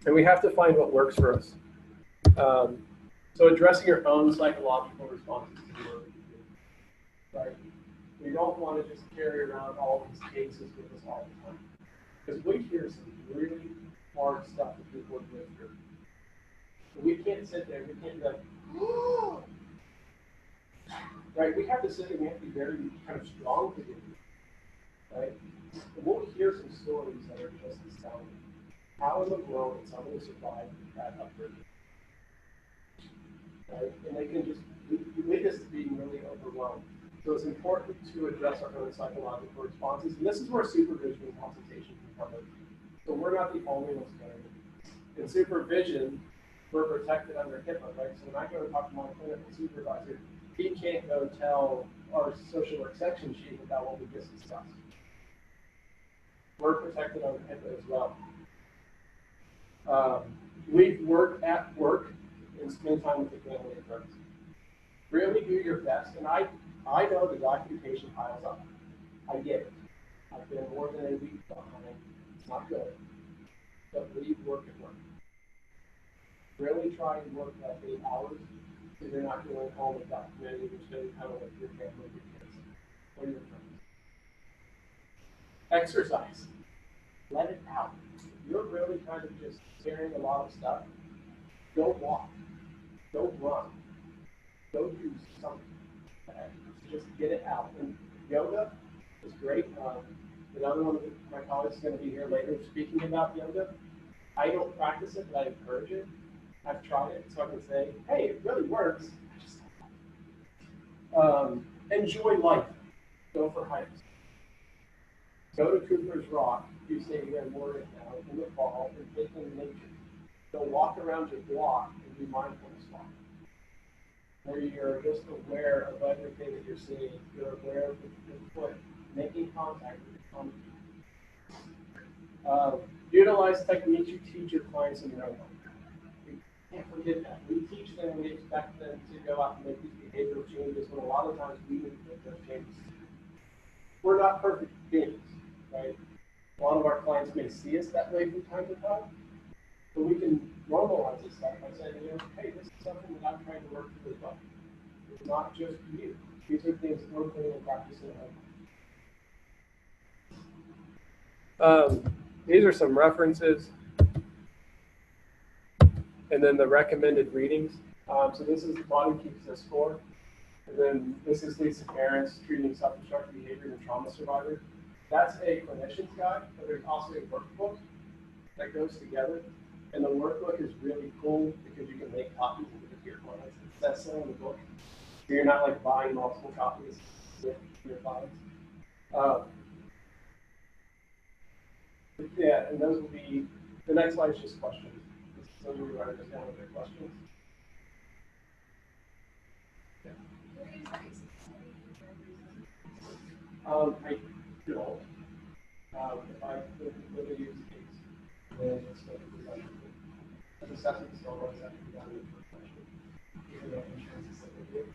And we have to find what works for us. So addressing your own psychological responses to the work you do. Right? We don't want to just carry around all these cases with us all the time. Because we hear some really hard stuff that people have lived through. And we can't sit there, we can't be like, oh. Right? We have to sit there, we have to be very kind of strong to do it. Right? And we'll hear some stories that are just astounding. How in the world did somebody survive that upbringing? Right? And they can just lead us to being really overwhelmed. So it's important to address our own psychological responses. And this is where supervision and consultation can come in. So we're not the only ones doing it. In supervision, we're protected under HIPAA, right? So when I go to talk to my clinical supervisor, he can't go tell our social work section chief about what we just discussed. We're protected under HIPAA as well. We work at work and spend time with the family and friends. Really do your best. And I know the documentation piles up. I get it. I've been more than a week behind. It's not good. But leave work at work. Really try and work that 8 hours so you're not going home and documenting and spending time with your family, your kids, or your friends. Exercise. Let it out. If you're really kind of just carrying a lot of stuff, go walk. Go run. Go do something. Just get it out. And yoga is great. Another one of my colleagues is going to be here later speaking about yoga. I don't practice it, but I encourage it. I've tried it, so I can say, hey, it really works. Enjoy life. Go for hikes. Go to Cooper's Rock. You stay here in Morgan now in the fall and get in nature. Go walk around your block and do mindfulness walk. Where you're just aware of everything that you're seeing. You're aware of your foot, making contact with your tongue. Utilize techniques you teach your clients in your own life. We can't forget that. We teach them, we expect them to go out and make these behavioral changes, when a lot of times we need to make those changes. We're not perfect beings, right? A lot of our clients may see us that way from time to time, but we can normalize this stuff by saying, hey, this is something that I'm trying to work through as well. It's not just you. These are things we're putting in practice in our life. These are some references, and then the recommended readings. So this is The Body Keeps Us Score. And then this is Lisa Parents Treating Self-Destructive Behavior in Trauma Survivors. That's a clinician's guide, but there's also a workbook that goes together. And the workbook is really cool because you can make copies of it with your clients. It says so in the book. So you're not like buying multiple copies with your clients. Yeah, and those will be, the next slide is just questions. So we write this down with their questions. Yeah. I don't. If I could use case, then it's going to be like an assessment still always have to be done in the first question. Even though insurance is something good.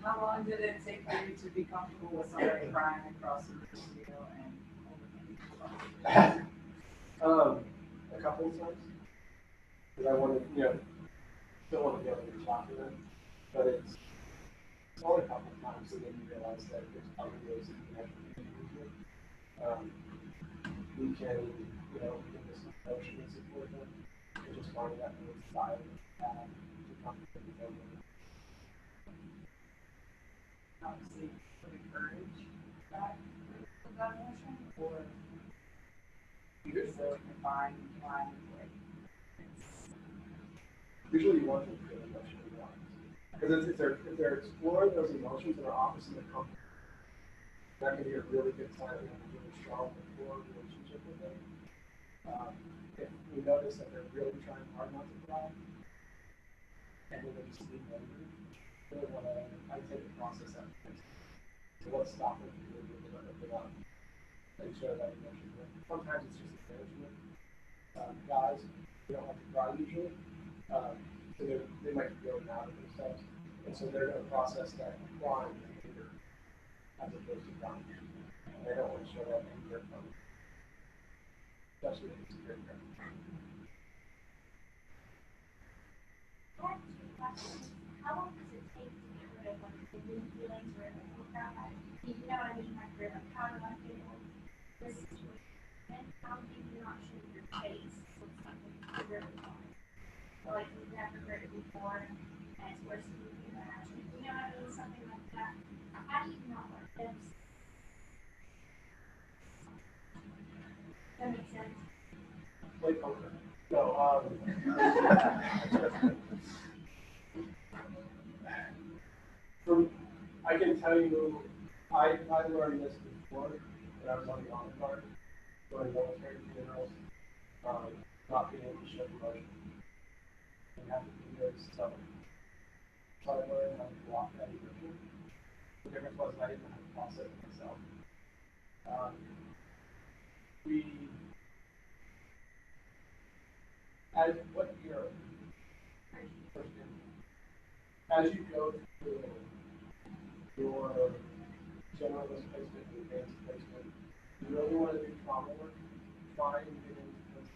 How long did it take for you to be comfortable with somebody crying across the video and a couple of times. Because I wanted, still want to be able to talk to them. But it's only a couple of times, and then you realize that there's other ways that you can actually use it. We can, we can just emotionally support them and just find that little style to come to them. obviously would encourage that emotion, or so confined line of like Usually you want them to feel emotionally wise. Because if they're exploring those emotions and are opposite of comfort, that can be a really good sign that we have a really strong rapport relationship with them. If we notice that they're really trying hard not to cry, and then they just leave angry, really want to, I take the process out. So let's stop them from doing it without and share that emotion. Sometimes it's just encouragement. Guys, they don't like to cry usually. So they might be going out of themselves. And so they're going to process that crying and anger as opposed to crying. They don't want to show that anger from it. Especially if it's a great friend. How long does it take to get rid of like the new feelings or like you know what I mean? Like you're like, how do I feel this situation? And how do you not show your face with something you really want? So like you've never heard it before and it's worse than you can imagine. You know what I mean? Something like that. How do you not let them see? That makes sense. Play poker. No, I can tell you, I learned this before when I was on the honor guard, going military funerals, not being able to show emotion. You have to be very stubborn. So I learned how to block that emotion. The difference was I didn't know how to process it myself. As what year? First year. As you go through your generalist placement and advanced placement, you really want to do trauma work. Try and get into this,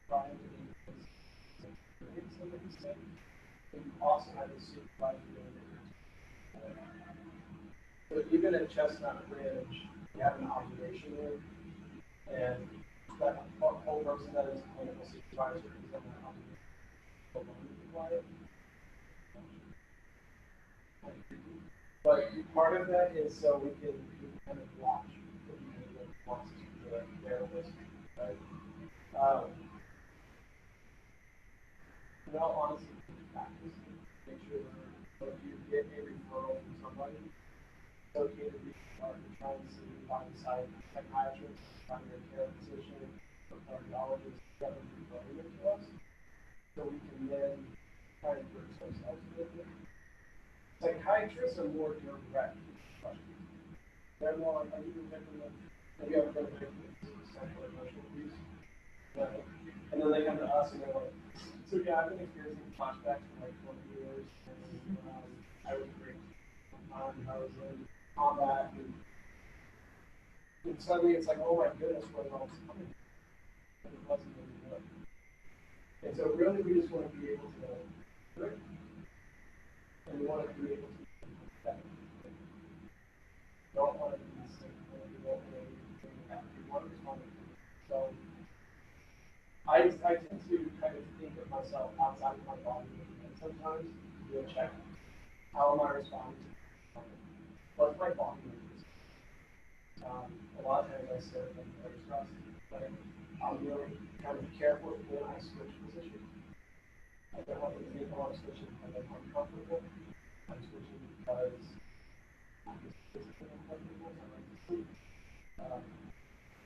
try and get into this, get somebody sick. And you also have a supervisor doing it. So even at Chestnut Ridge, you have an observation room, and that whole person that is a clinical supervisor is in that observation required. But part of that is so we can kind of watch the behavior. wants to be the therapist, right? In all honesty, practice. Make sure that if you get a referral from somebody, it's okay to reach out and try and see by the side psychiatrist, primary care physician, or cardiologist, that would be relevant to us, so we can then try and bridge ourselves with it. Psychiatrists are more direct questions. They're more like, are you a victim of, have you ever been a victim of sexual or emotional abuse? No. And then they come to us and they're like, so yeah, I've been experiencing flashbacks for like 20 years, and I was raped one time, I was in combat, and suddenly it's like, oh my goodness, what all this coming? And it wasn't really good. And so really we just want to be able to do it, and we want to be able to that. Don't want to be sick, we don't want to be anything that we want to respond to. So I tend to kind of think of myself outside of my body, and sometimes do a check. How am I responding to something? What's my body movement? A lot of times I sit and I'm stressed, but I'm really kind of careful when I switch positions. I don't want to think I want to switch it because I'm uncomfortable. I'm switching because I'm just physically uncomfortable. I like to sleep.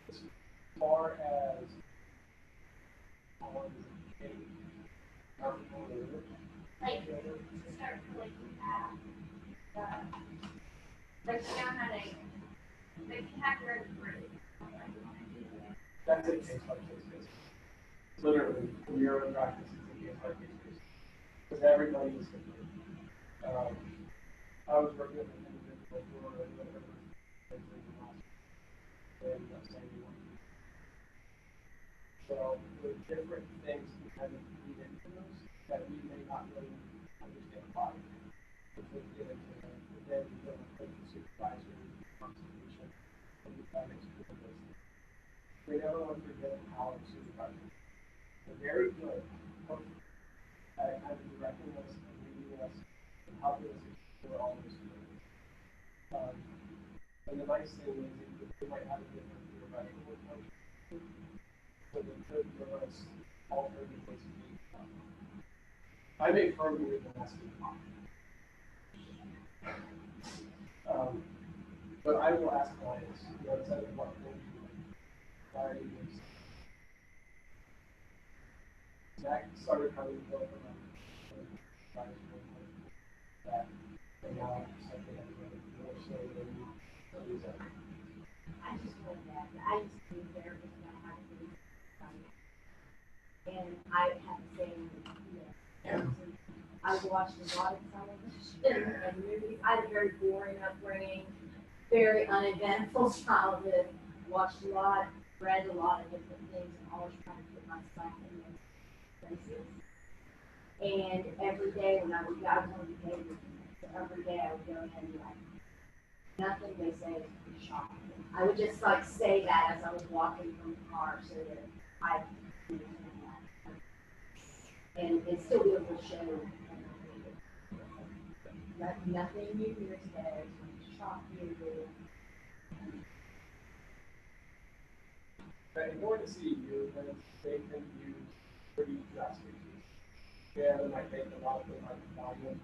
As far as Like, to start like you have, like you know how to, like you have your own group. That's a case by case basis. Literally, neuro practice is a case by case basis. Because everybody is different. I was working with an individual who were in the so with different things we kind of read into those that we may not really understand why. If we get into them, then we go with the supervisory consultation and we try to explore those things. We never want to forget how the supervisors. They're very good at kind of directing us and leading us and helping us explore all those things. And the nice thing is that they might have a different professional approach. So they could give us alternative ways of being. I make firmly with the last but I will ask clients, instead of what things you like, why are you doing something? That started coming from that, and now I'm just like, more so than these other. I just want that. I used to be a therapist and I had to do and I had the same, I watched a lot of television and movies. I had a very boring upbringing, very uneventful childhood, watched a lot, read a lot of different things, and always trying to put myself in those places. And every day when I would go, I was on behavior, so every day I would go in and be like, nothing they say is shocking. I would just like say that as I was walking from the car so that I could understand that. And still be able to show that nothing you hear today is going to shock you. In order to see you, then they can use pretty drastic use. Yeah, they might take a lot of them like volume.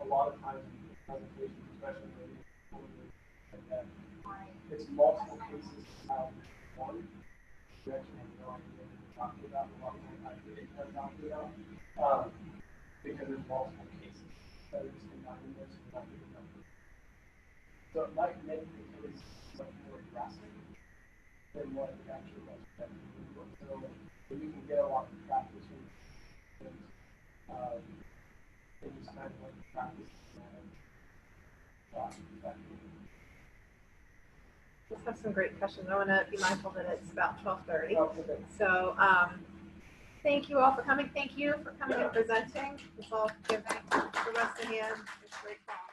A lot of times in presentations, especially when like that, it's multiple cases out of one. You actually have no idea what you're talking about. A lot of times I really can't talk about because there's multiple cases that are just combined in this and not even numbers. So it might make the case much more drastic than what it actually was. So you can get a lot of practice with things. And just kind of like practice Let's have some great questions. I want to be mindful that it's about 12:30. Okay. So thank you all for coming. Thank you for coming and presenting. Let's all give the rest of the hand. It's a great talk.